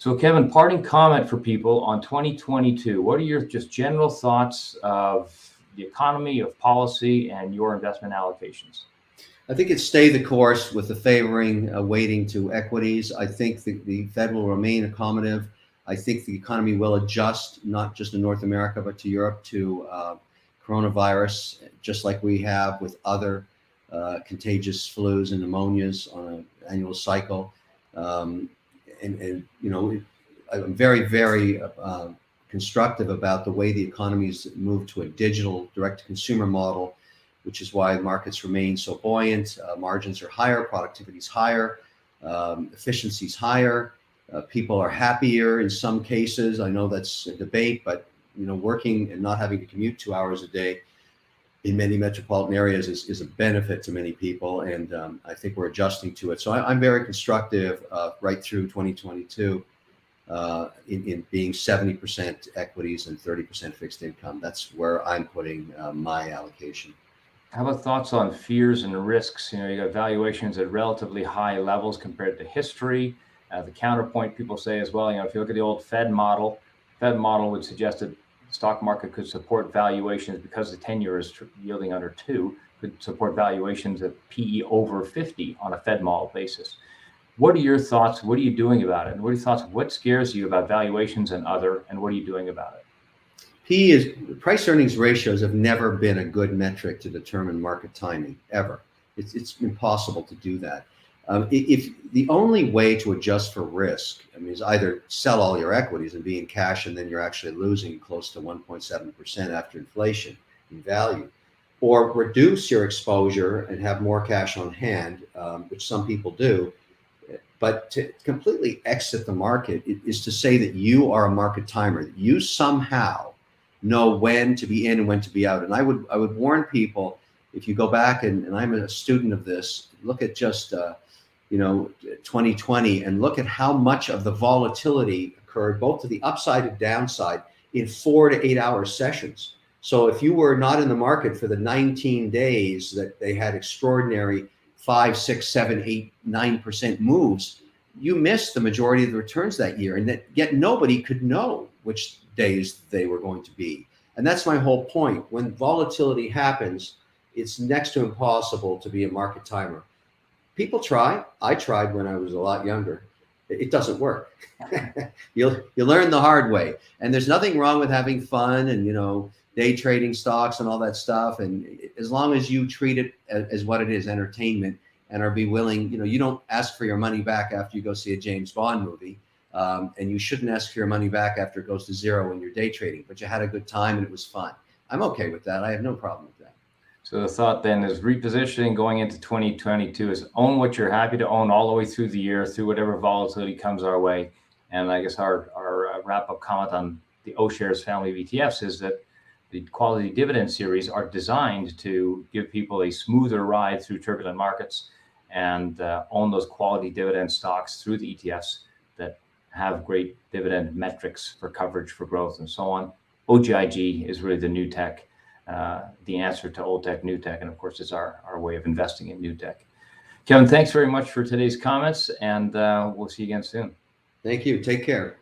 So Kevin, parting comment for people on 2022. What are your just general thoughts of the economy, of policy, and your investment allocations? I think it's stay the course with the favoring weighting to equities. I think the Fed will remain accommodative. I think the economy will adjust, not just in North America, but to Europe, to coronavirus, just like we have with other contagious flus and pneumonias on an annual cycle. And I'm very, very constructive about the way the economy's moved to a digital direct-to-consumer model, which is why markets remain so buoyant. Margins are higher, productivity's higher, efficiency's higher. People are happier in some cases. I know that's a debate, but working and not having to commute 2 hours a day in many metropolitan areas is a benefit to many people, and I think we're adjusting to it. So I'm very constructive right through 2022 in being 70% equities and 30% fixed income. That's where I'm putting my allocation. How about thoughts on fears and risks? You got valuations at relatively high levels compared to history. The counterpoint people say as well, if you look at the old Fed model would suggest that the stock market could support valuations because the 10-year is yielding under 2, could support valuations at PE over 50 on a Fed model basis. What are your thoughts? What are you doing about it? And what are your thoughts? What scares you about valuations and what are you doing about it? PE is price earnings ratios have never been a good metric to determine market timing, ever. It's impossible to do that. If the only way to adjust for risk, is either sell all your equities and be in cash, and then you're actually losing close to 1.7% after inflation in value, or reduce your exposure and have more cash on hand, which some people do. But to completely exit the market is to say that you are a market timer, that you somehow know when to be in and when to be out. And I would warn people, if you go back, and I'm a student of this, look at just 2020 and look at how much of the volatility occurred both to the upside and downside in 4 to 8 hour sessions. So if you were not in the market for the 19 days that they had extraordinary 5, 6, 7, 8, 9% moves, you missed the majority of the returns that year, and yet nobody could know which days they were going to be. And that's my whole point. When volatility happens, it's next to impossible to be a market timer. People try. I tried when I was a lot younger. It doesn't work. You learn the hard way. And there's nothing wrong with having fun and day trading stocks and all that stuff. And as long as you treat it as what it is, entertainment, and be willing, you don't ask for your money back after you go see a James Bond movie. And you shouldn't ask for your money back after it goes to zero when you're day trading, but you had a good time and it was fun. I'm okay with that. I have no problem with that. So the thought then is repositioning going into 2022 is own what you're happy to own all the way through the year, through whatever volatility comes our way. And I guess our wrap-up comment on the O'Shares family of ETFs is that the quality dividend series are designed to give people a smoother ride through turbulent markets and own those quality dividend stocks through the ETFs that have great dividend metrics for coverage, for growth, and so on. OGIG is really the new tech, the answer to old tech, new tech, and of course, it's our way of investing in new tech. Kevin, thanks very much for today's comments, and we'll see you again soon. Thank you. Take care.